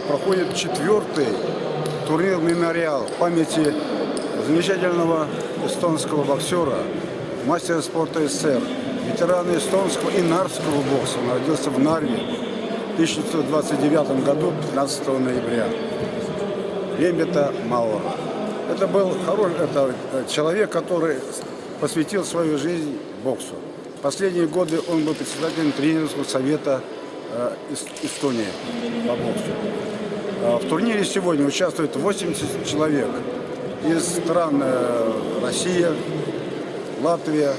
проходит 4-й турнир «Мемориал» в памяти замечательного эстонского боксера, мастера спорта СССР, ветерана эстонского и нарвского бокса. Он родился в Нарве в 1929 году, 15 ноября. Лембета Маура. Это был человек, который посвятил свою жизнь боксу. Последние годы он был председателем тренерского совета Эстонии по боксу. В турнире сегодня участвует 80 человек из стран Россия, Латвия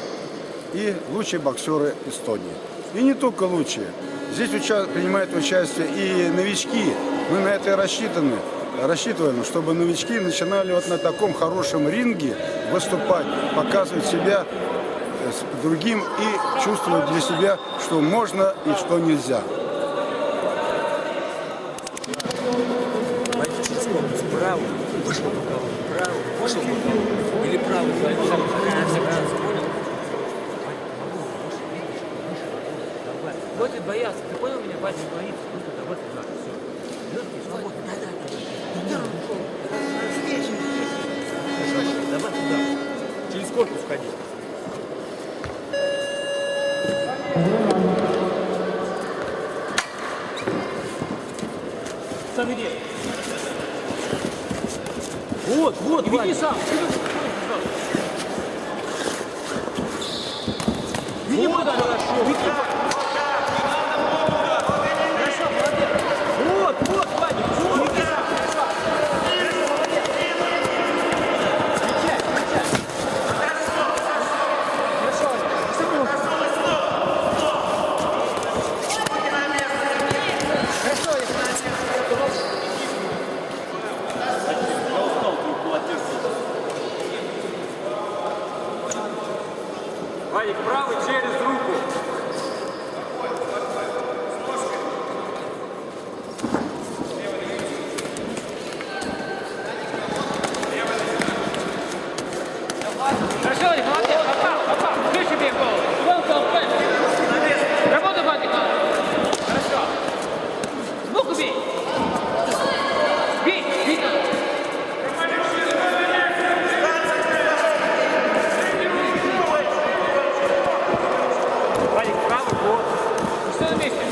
и лучшие боксеры Эстонии. И не только лучшие. Здесь принимают участие и новички. Мы на это рассчитываем, чтобы новички начинали вот на таком хорошем ринге выступать, показывать себя другим и чувствовать для себя, что можно и что нельзя. Право, вышел право, вышел или право, хватит бояться, ты понял меня, батя не боится, просто давай туда, все. Легкий, свободный, давай туда, через корпус ходи. Сам иди. Вот, иди сам. Види, вот хорошо. Хорошо, молодец. Вот, Вадик, вот. Иди сам, хорошо. Кричай. Вадик, правый через руку. Хорошо, Вадик, молодец, попал. Выше бей голову. Работай, Вадик. Хорошо. Сбоку бей. Бей. Вадик, правый, вот. Что на месте?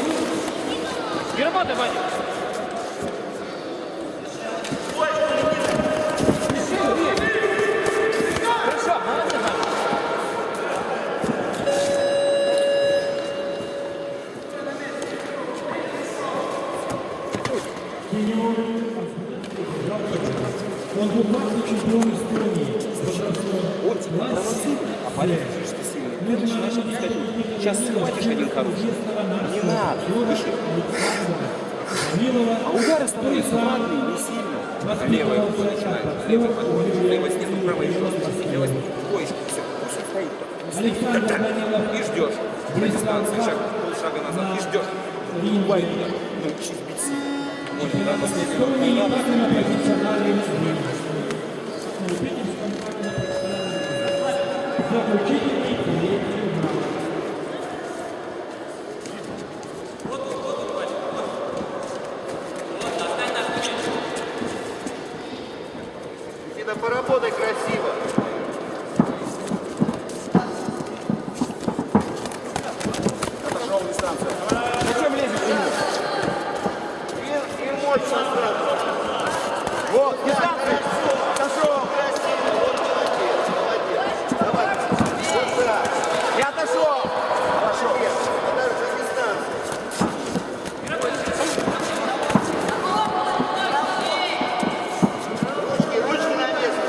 Не работай, Вадик. Хорошо, молодец, Вадик. Он двукратный чемпион Эстонии. Он тебя провоцирует, а парень физически сильный. Ты начинаешь опускать руки. Сейчас схватишь один хороший. Не надо, выше. А удары становятся слабые, не сильно. Левая рука начинает. Левой подходишь. Левой снизу, правой жестко. Левой снизу. Поиск. Все. Пусть стоит. И ждешь. На дистанции шаг, полшага назад. И ждешь. И убай туда. Научись бить сильно. Можно, да, последний. Не надо. Никита, поработай красиво. Отошел дистанцию. Зачем лезешь в него? И мощно сразу. Вот, дистанция. Отошел. Красиво, вот молодец. Давай, вот так. Я отошел. Пошел. Подожди, дистанцию. Ручки на место.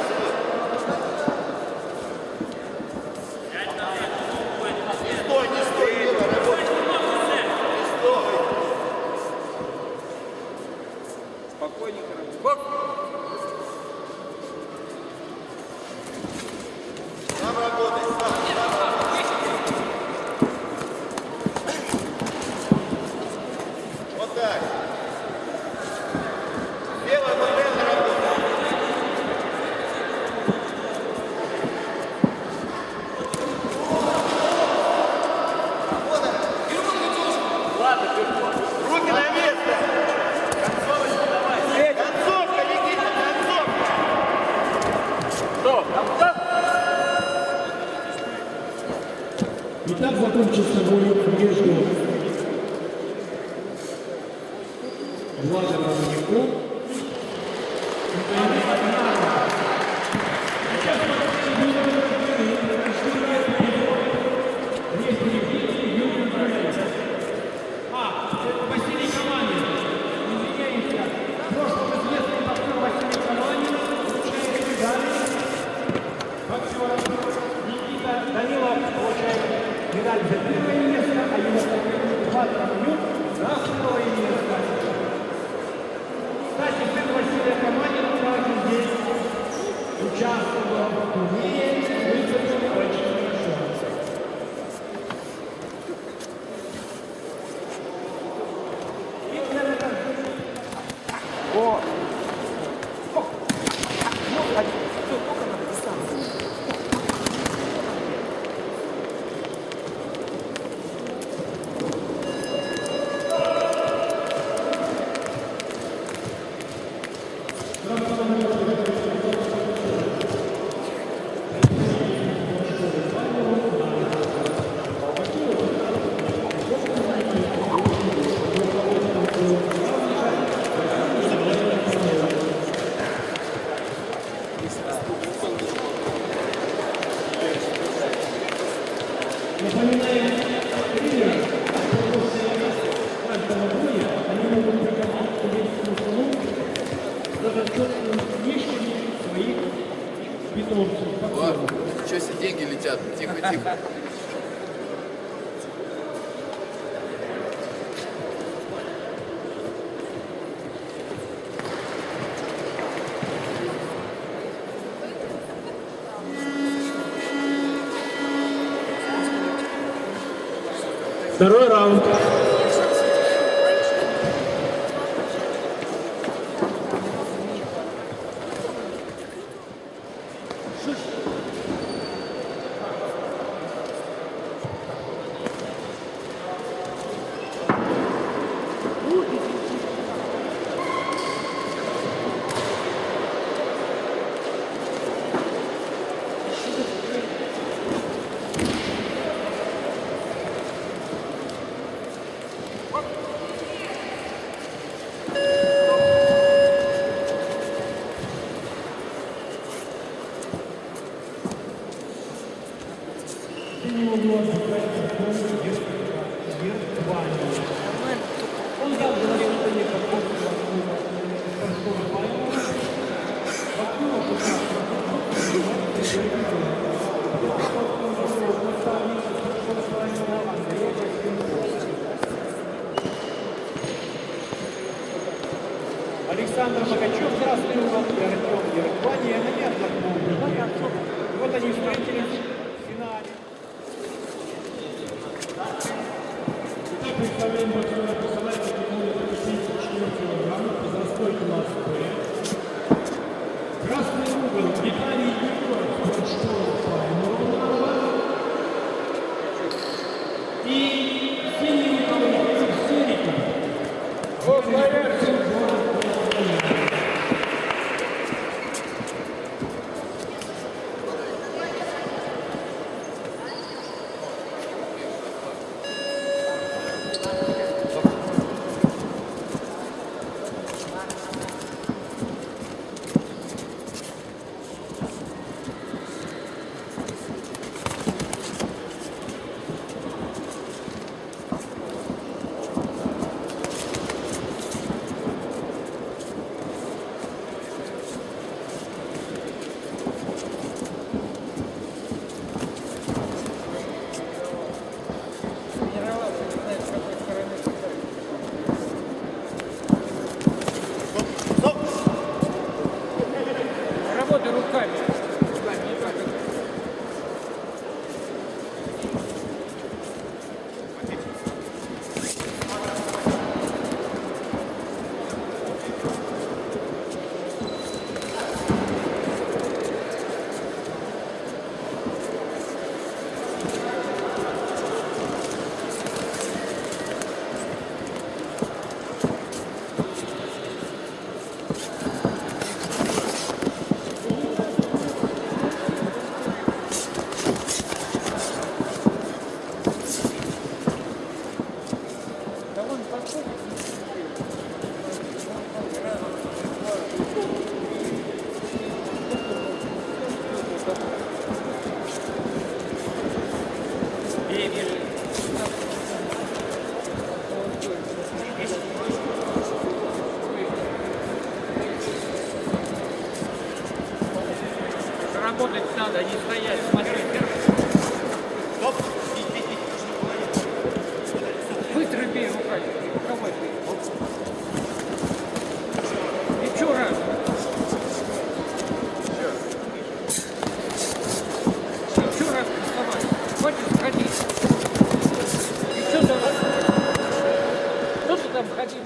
Итак, закончился бой между Владом Романюком Василий Каланин. Извиняемся. В прошлом известный боксер Василий Каланин получает медаль. Боксер Никита Данилов получает медаль за первое место, а его соперник Влад Романюк за второе место. Кстати, сын Василия Каланина также здесь участвовал в турнире, выступил очень хорошо. Напоминаем, тренеры после каждого боя они могут приказать к победительному столу за зачетными книжками своих питомцев. Ладно, что себе деньги летят? Тихо, тихо. Второй раунд. Александр Богачев, красный угол, и Артем Ерквани, они однополые. Вот они встретились в финале. Итак, представляем боксера персональной категории 54 килограммов, возрастной класс Б. Красный угол, Виталий Егоров, спортшкола Паймурова. И синий угол, Сериков. Работай руками. Работать надо, не стоять, смотреть. Быстро бей руками. Боковой бей. Еще раз. Еще раз вставай. Хватит сходить. Еще давай. Что ты там ходил?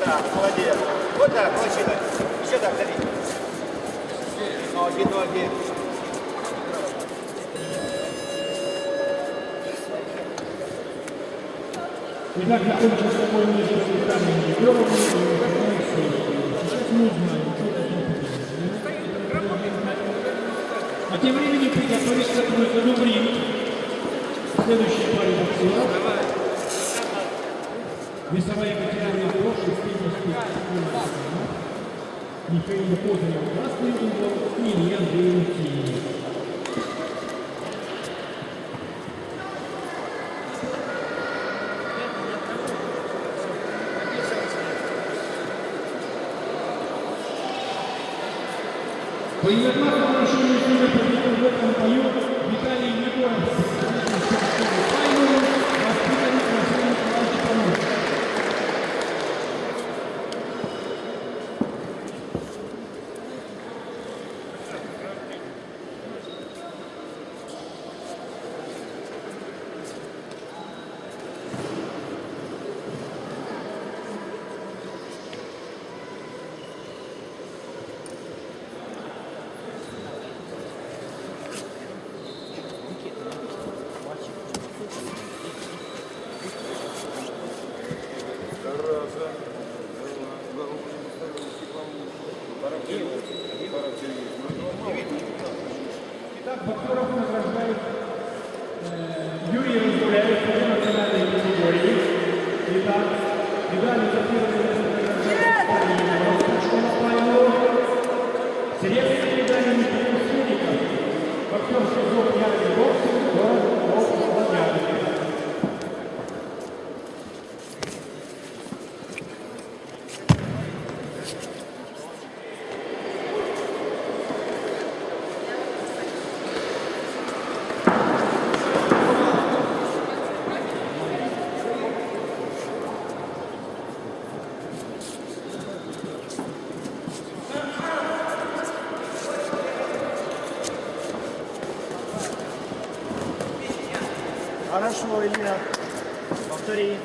Так, молодец. Вот так, получилось. Еще так, дави. Ноги, ноги. Итак, закончился бой между Султаном и Егоровым. Сейчас нужно. А тем временем приготовиться к выходу в ринг. Следующая пара боксеров. Весовая категория до 65 кг. Михаил Козырев красный угол, Илья Древутин. По иногда решению суда победил в этом бою Виталий Егоров. Воспитанник Василия Николаевича Панова. Итак, боксеров награждает Юрий Разгуляев по национальной категории. Итак, медали за первое место награждает Павел Павел. Серебряные медали Михаил Сюников. Боксерский клуб «Яркий боксинг», город Волгоградский. Хорошо, Илья. Повтори.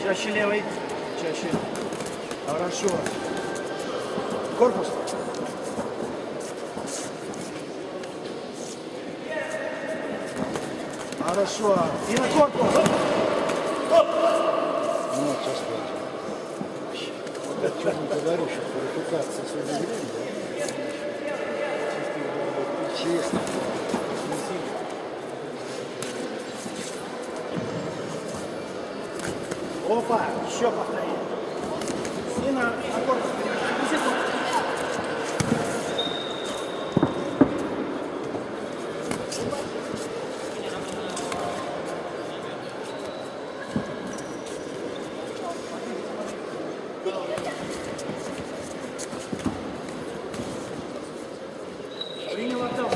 Чаще левый. Чаще. Хорошо. Корпус. Хорошо. И на корпус. Ну, вот сейчас давайте. Вот о чем я говорю, что квалификация сегодня время, да? Честно. Опа, еще повтори. И на корпус. Принял отдал.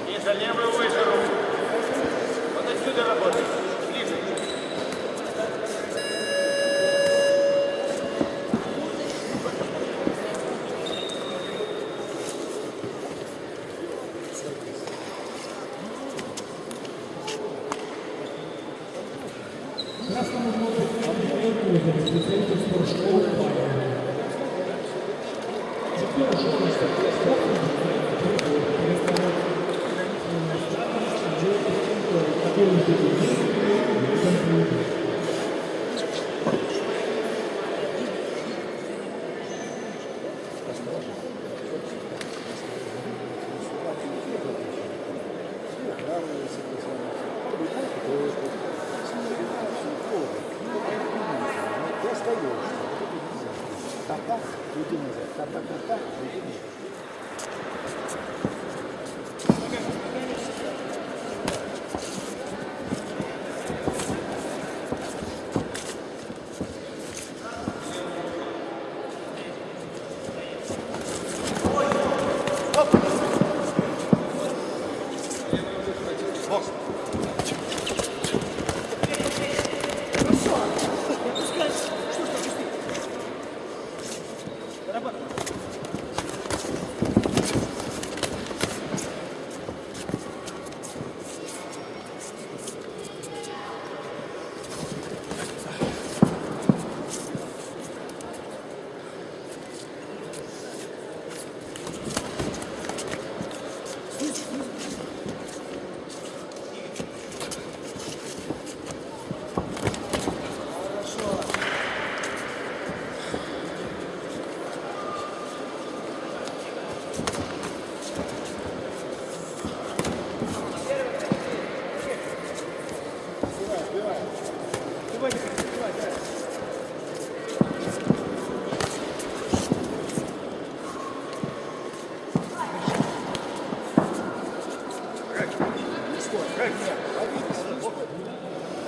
И за левую выше руку. Вот отсюда работай. Ближе. Красному блоку Андрей Кузов, представитель спортшколы «Павел». Четвертый школьный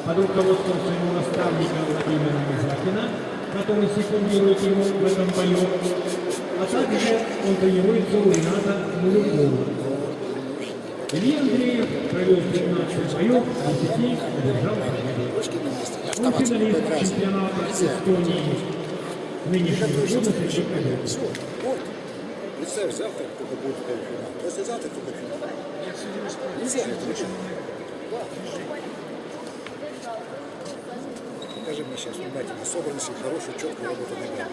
под руководством своего наставника Владимира Мизакина, который секундирует ему в этом бою, а также он тренируется у Рената Мулюкова. Илья Андреев провел 15 боев, 10 одержал победу. Он финалист чемпионата Эстонии нынешнего года среди кадетов. Представь, завтра только будет полуфинал, послезавтра только финал. Нельзя это. Покажи мне сейчас внимательно собранность и хорошую, четкую работу ногами.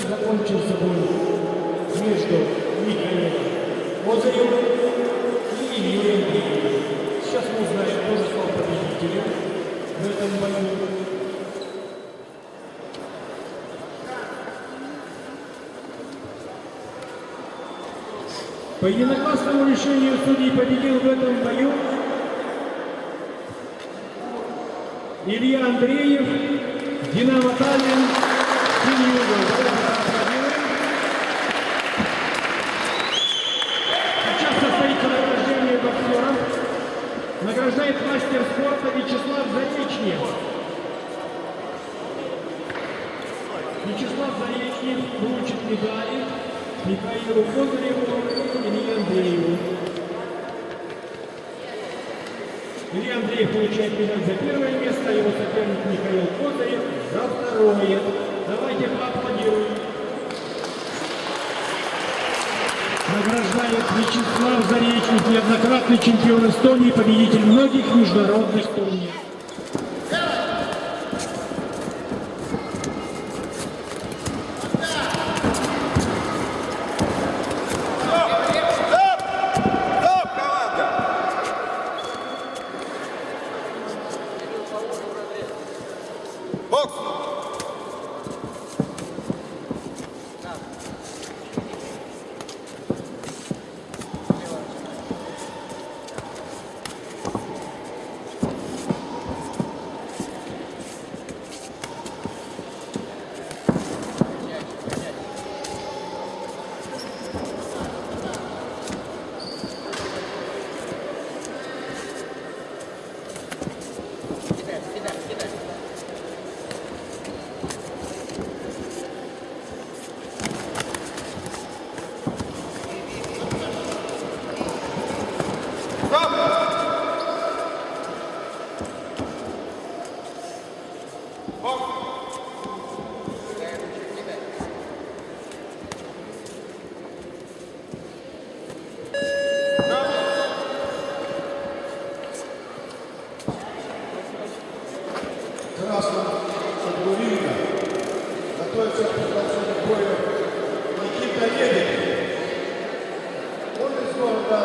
закончился бой между Михаилом Козыревым и Юрием Андреевым. Сейчас мы узнаем, кто же стал победителем в этом бою. По единогласному решению судей победил в этом бою Илья Андреев, Динамо Таллин, синий угол. Сейчас состоится награждение боксера. Награждает мастер спорта Вячеслав Заречнев. Вячеслав Заречнев получит медали Михаилу Козыреву и Илье Андрееву. Илья Андреев получает медаль за первое место, его соперник Михаил Козырев за второе. Давайте поаплодируем. Награждает Вячеслав Заречнев, неоднократный чемпион Эстонии, победитель многих международных турниров. Красного Шагурина готовится к продолжению боя Никита Лебедев. Он из города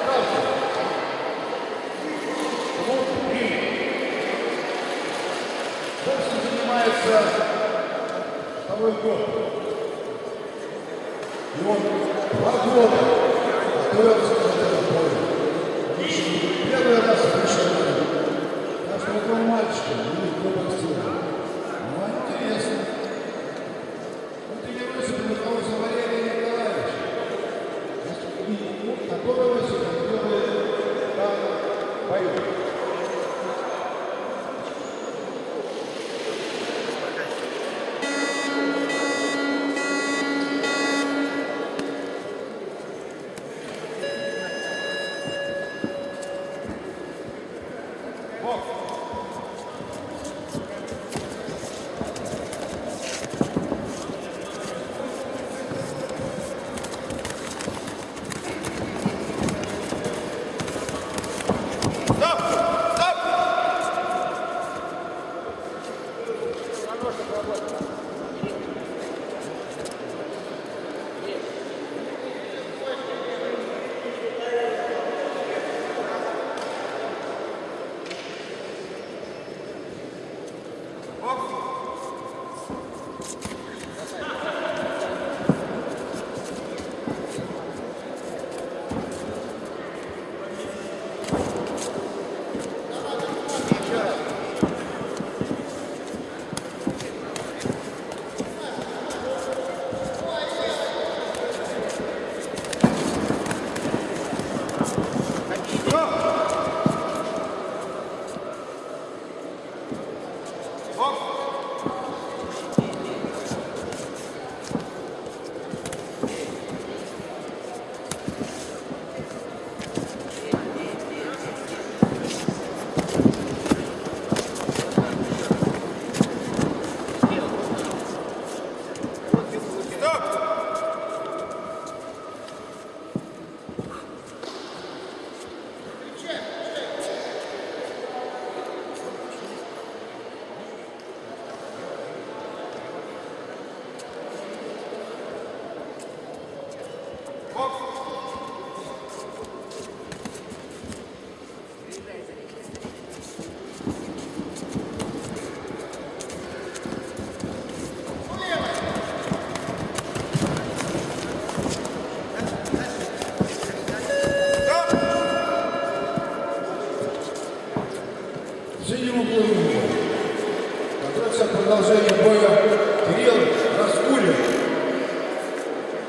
Кавказ. Клуб «Рим». Боксом занимается второй год. И он 2 года готовился к этому бою. Первый раз пришел. Так что такого мальчика не боксера. Ну, интересно. Он тренируется при руководстве Валерия Николаевича, которого сегодня делает там бою.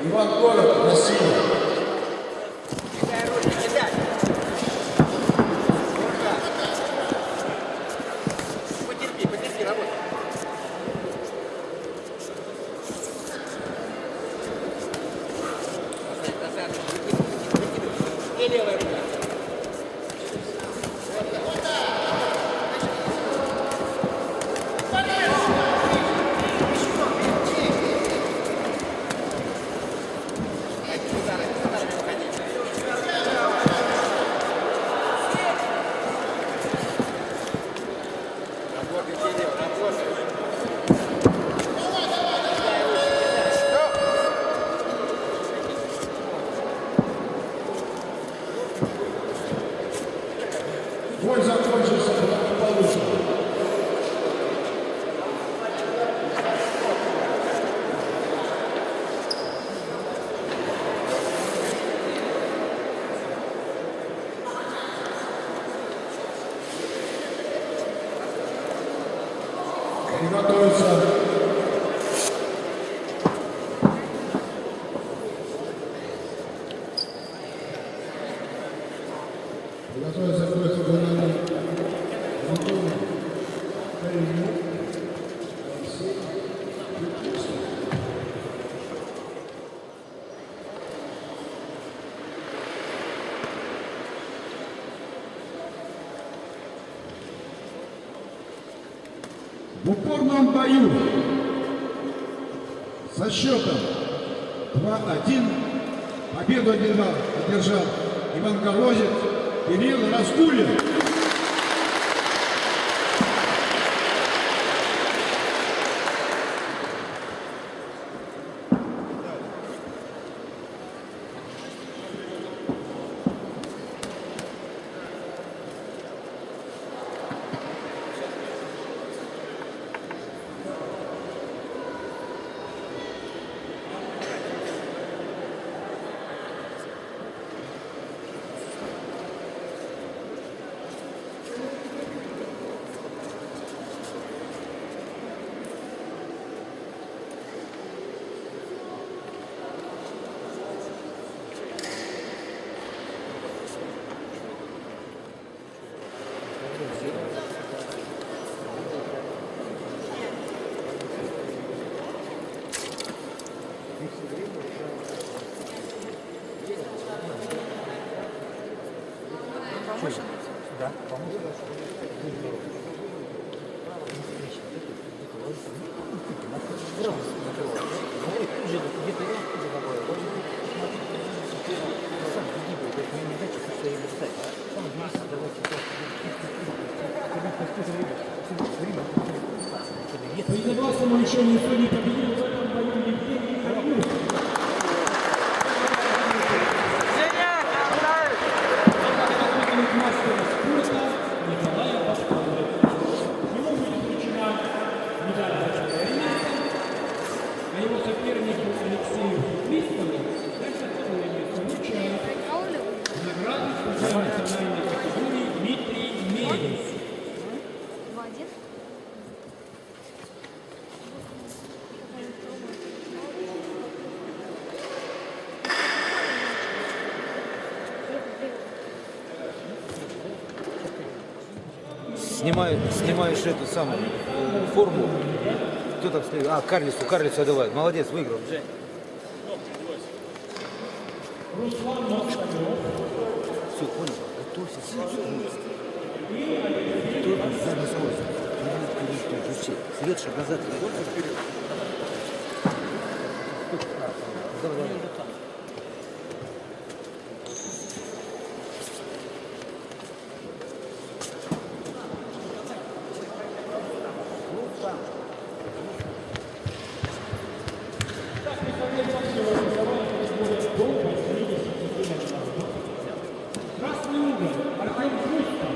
Иван Город, Россия. Кидай руки, кидай. Потерпи, работай. И левая рука. Бой закончился благополучно. Приготовиться. Приготовиться к выходу на ринг. Антон Калинюк, Алексей Петрусов. В упорном бою со счетом 2-1 победу одержал Иван Горозец, Кирилл Раскулин. Да, поможет. По единогласному решению судей победил в этом бою Евгений Аюр. Мастера спорта Николая Башкова. Ему будет вручена медаль золотого места, а его сопернику Алексею Христову вручают награду судья национальной категории Дмитрий Медис. 2-1. Снимаешь эту самую форму. Кто там стоит? А, Карлицу отдавай. Молодец, выиграл. Все, понял? Готовься сейчас. Только задней скоростью. Вперед. Вперед, шаг назад. Вперед. Давай. Красный угол Артем Хустов.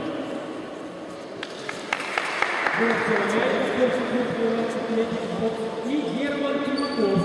И Герман Тимаков.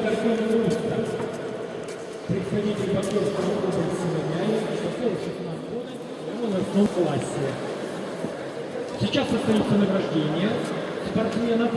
Артем Луста, представитель боксерского комплекса «Силовяй», боксер 16 года, в возрастном классе. Сейчас состоится награждение спортсменов.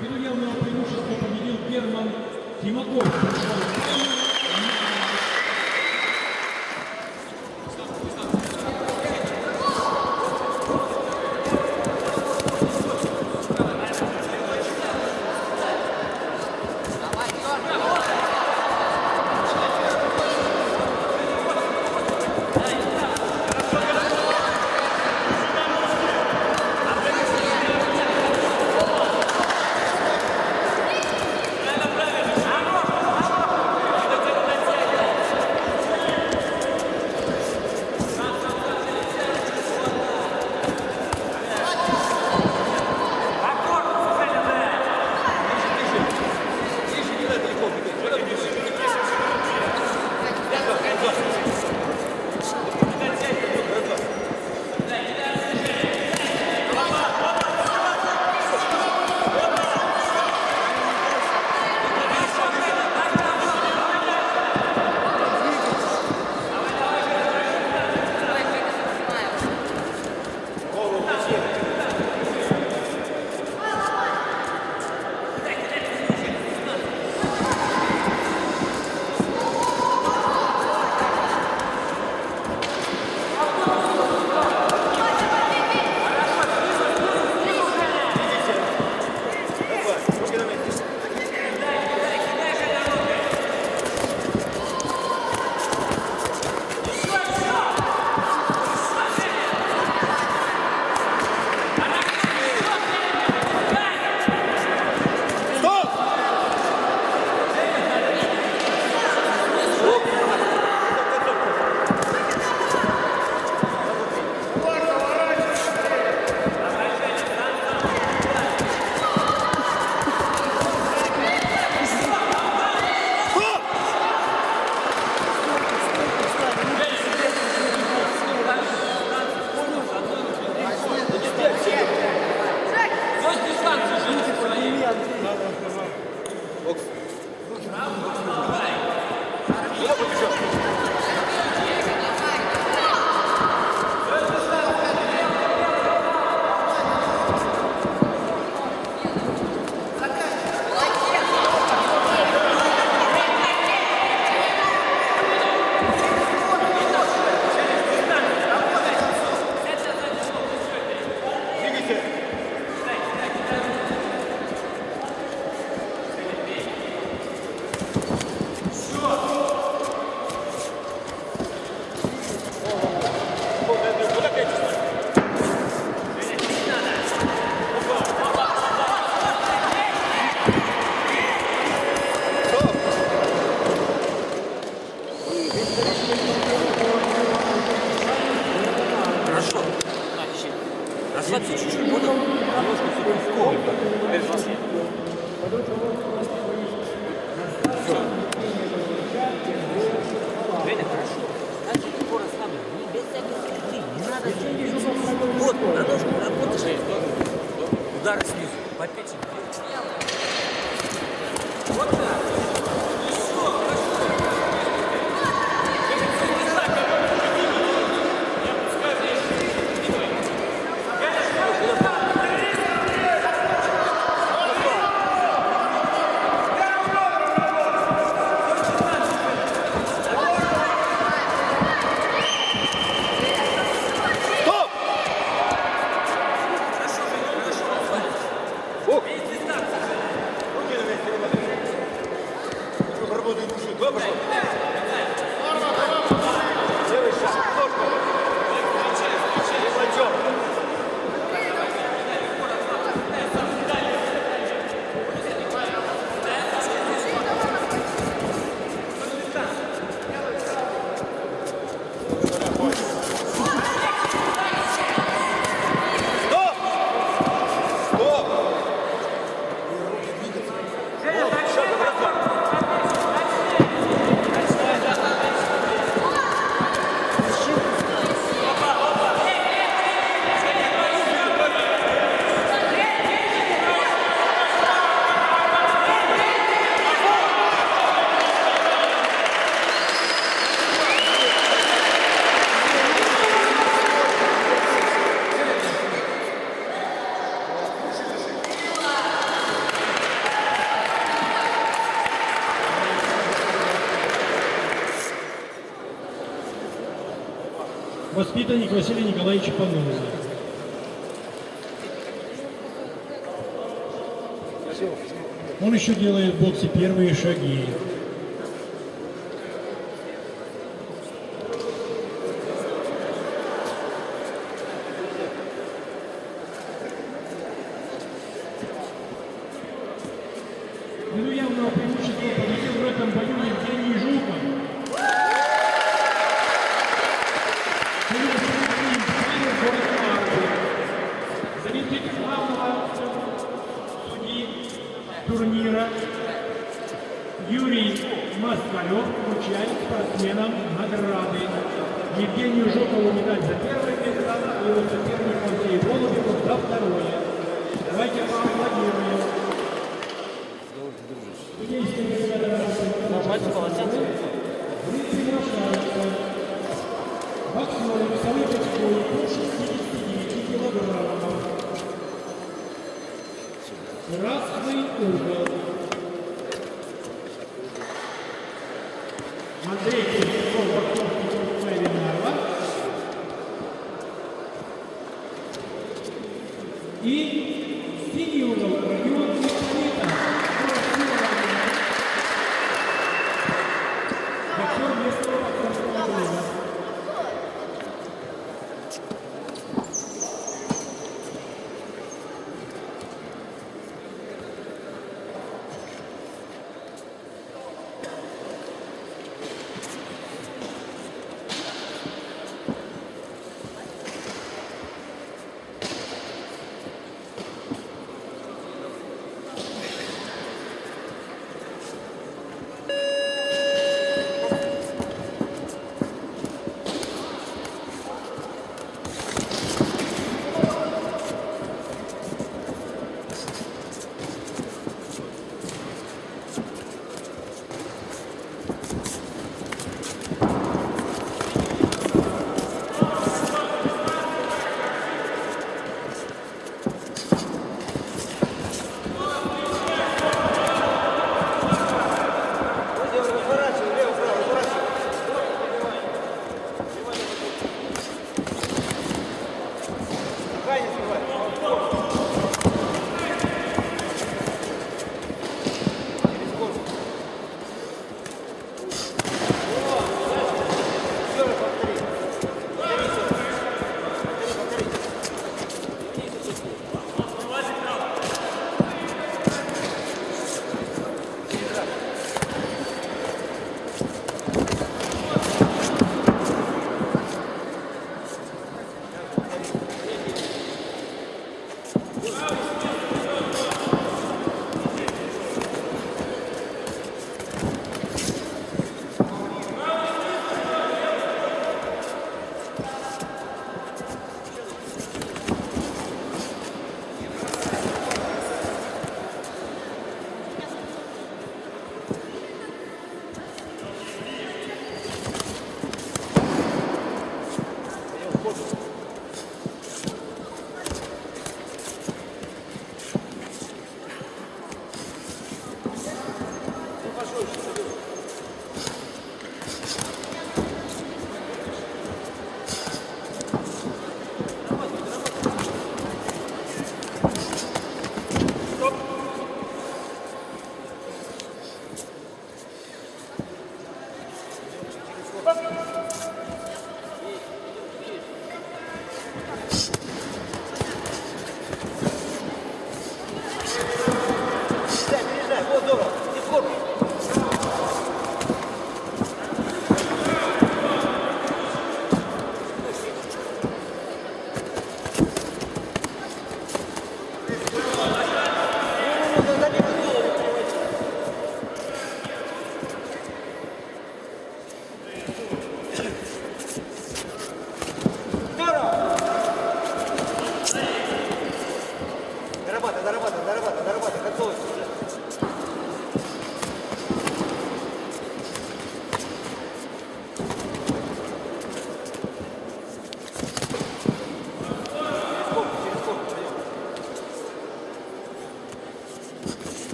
Ввиду явного преимущества победил Герман Тимаков. Расслабься чуть-чуть, понял? Немножко все перед вас. Женя, хорошо. Дальше легко расслаблен. Без всякой суеты. Не надо. Вот, на ножку работаешь. Удары снизу. По печени. Вот так. воспитанник Василия Николаевича Панова. Он еще делает в боксе первые шаги. Ввиду явного преимущества победил в этом бою Евгений Жуков. Заместитель главного судьи турнира Юрий Москалев вручает спортсменам награды. Евгению Жукову медаль за первое место, и его соперник Алексей Голубев за второе. Давайте поаплодируем. Нажать полотенце. Боксеры весовой категории до 69 килограммов. Красный угол. Андрей Кузнецов, боксерский клуб Варинава. И синий угол район Николита. Боксер местного боксерского клуба.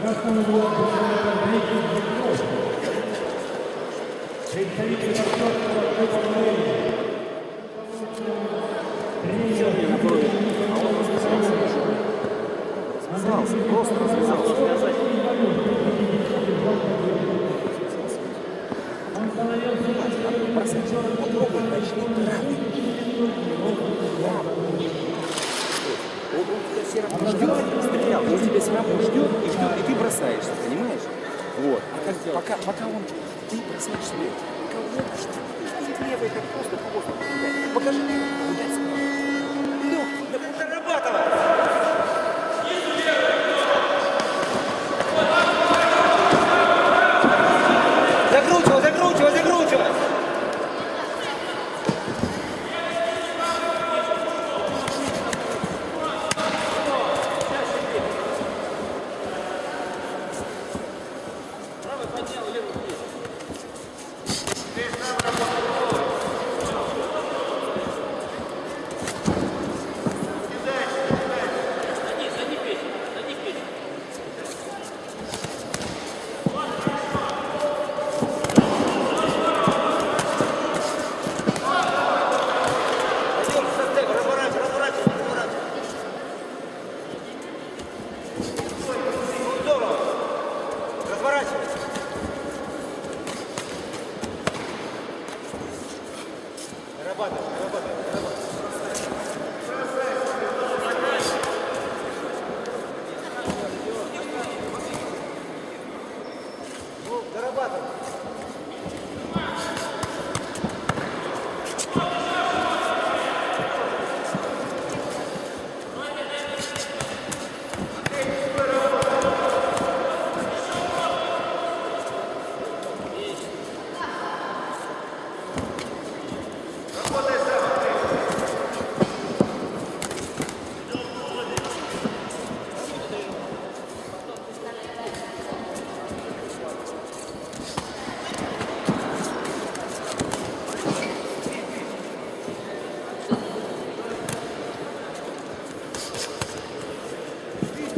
Красного угла Андрей Дмитров. Представитель боксерского клуба «Мэрия». Развязался, просто развязался. Он становился Попробуй, начни травить. Он тебя все равно ждет, стрелял, он тебя все равно ждет, и ты бросаешься, понимаешь? Вот. Пока он, ты бросаешься, пока он ловишь, ты левый, как просто по воздуху кидать. Покажи левый, ударь справа. Легкий, да зарабатывай! Закручивай, закручивай, закручивай! Пойдем, состав, разворачивай, разворачивай, разворачивай. Ну, здорово. Разворачивай. Дорабатывай, дорабатывай, дорабатывай. Ну, дорабатывай.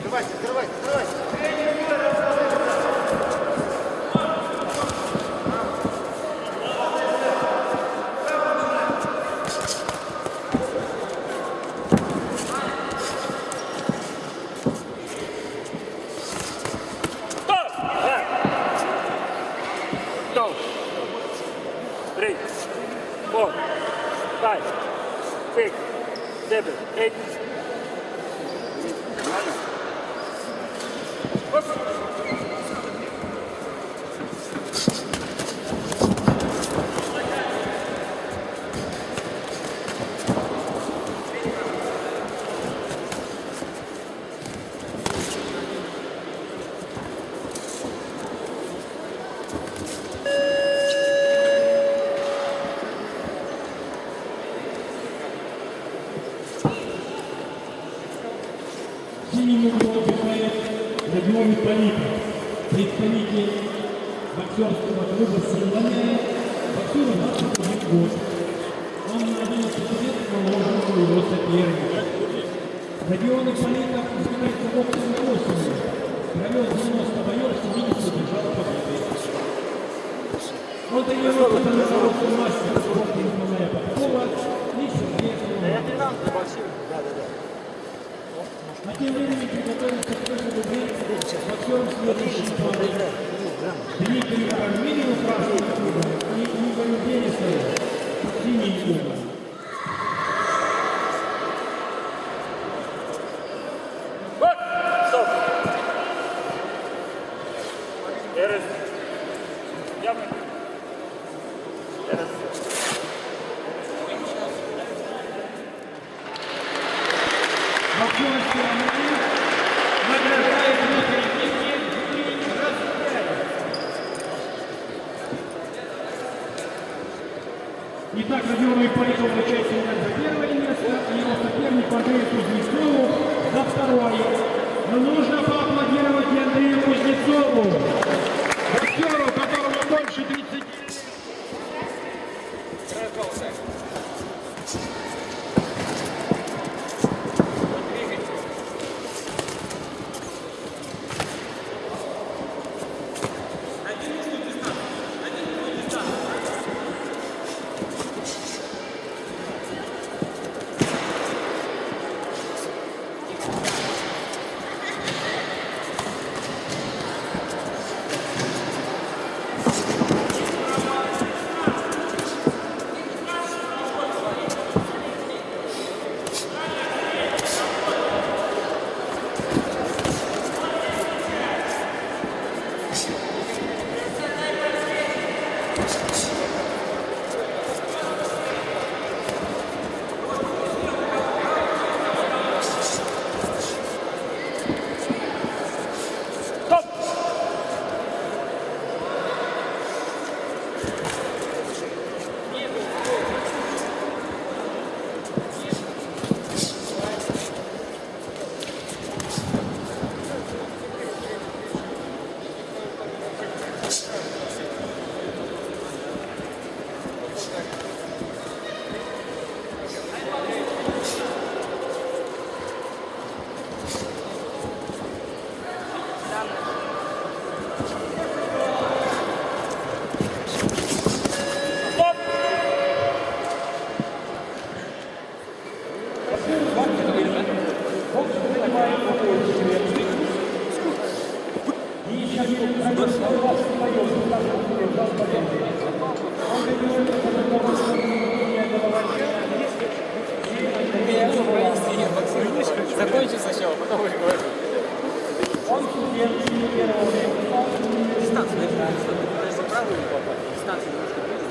Открывайся, открывайся, открывайся. Go. 3, 4, 5, 6, 7, 8. Синим углом отдыхает Родион Политов, представитель боксерского клуба «Силовая», боксеру 21 год. Он на 11 лет моложе его соперника. Родион Политов занимается боксом осенью, провел 90 боев, 70 держал победы. Он тренируется на народном мастере спорта Николая Попова и Сергея Соломона. А тем временем приготовится к выходу в ринг боксером следующей пары. Дмитрию Арминину красный угол и Игорю Денисову синий угол. Стоп! Эрес. Явно. Эрес. Боксерский ранение награждает внутренний Итак, Родиону Ипполитову вручается медаль за первое место, и его сопернику Андрею Кузнецову за второе. Но нужно поаплодировать и Андрею Кузнецову, боксеру, которому больше 30 лет. Закончи сначала, потом уже говорю. Дистанцию, если правую попасть, дистанцию немножко ближе.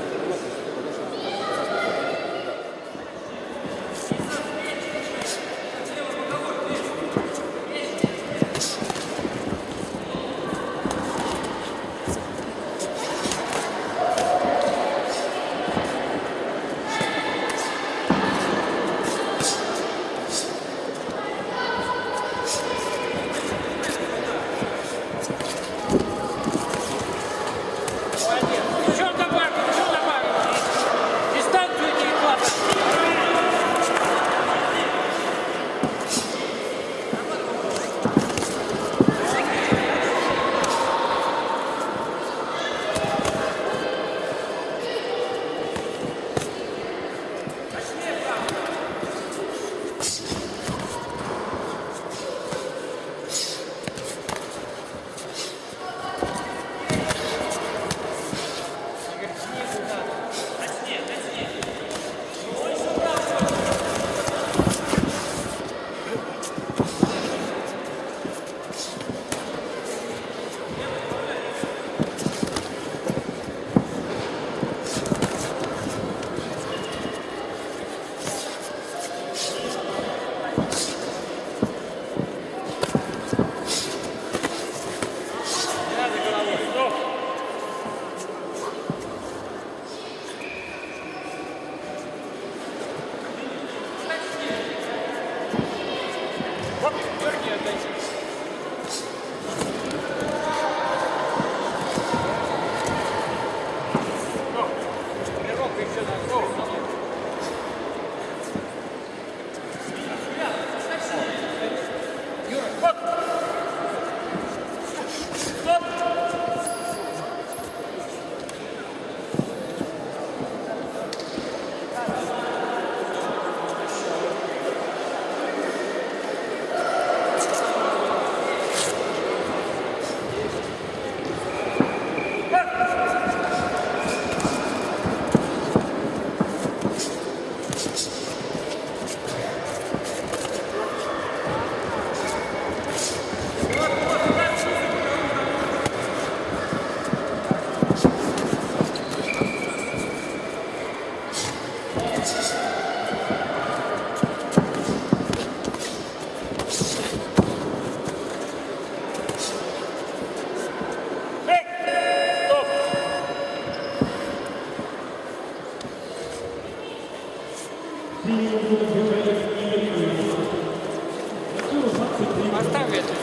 Оставь это.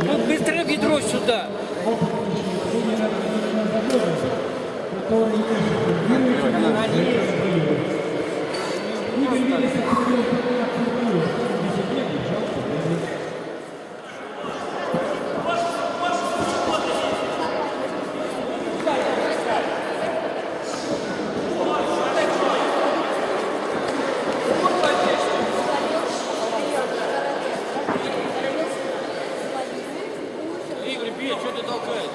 Вот быстро ведро сюда. Игорь, бей, что ты толкаешь?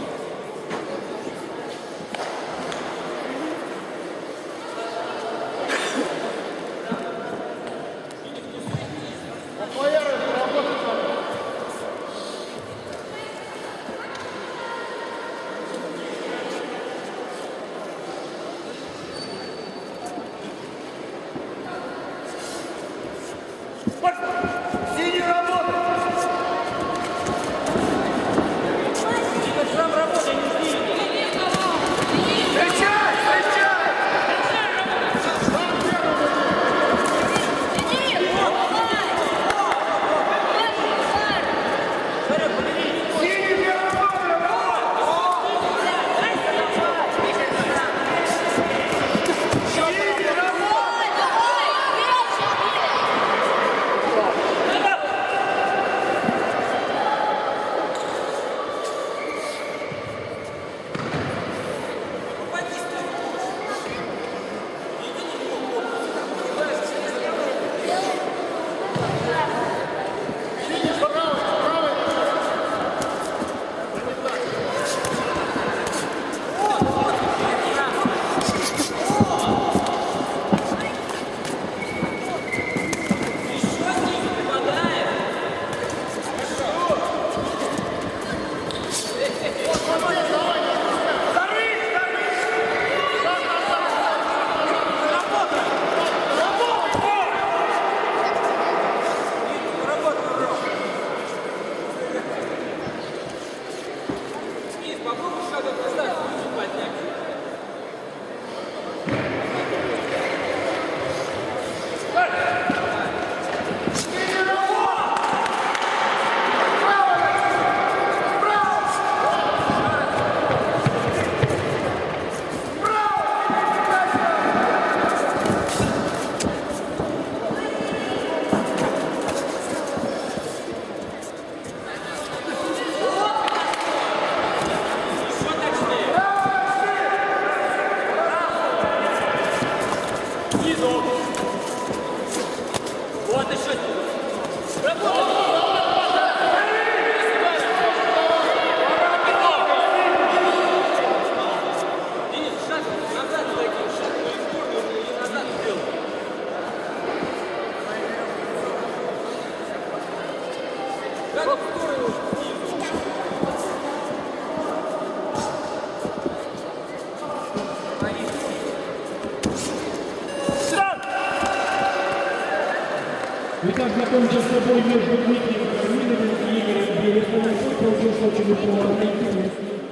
закончился бой между Дмитрием Карминовым и Игорем Берестовым. Бой получился очень упорный.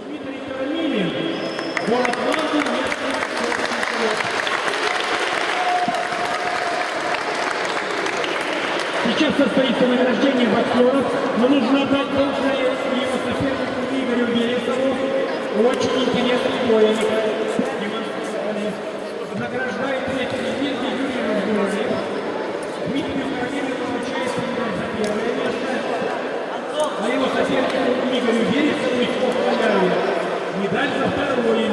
Дмитрий Карминин, город Лондон, место 46. Сейчас состоится награждение боксеров, но нужно отдать должное его сопернику Игорю Берестову. Очень интересный бой они демонстрировали. Награждает третий легенды Юрий Разгорный. Дмитрий Карминин получает за первое место, а его сопернику Игорю Берестову похваляют. Медаль за второе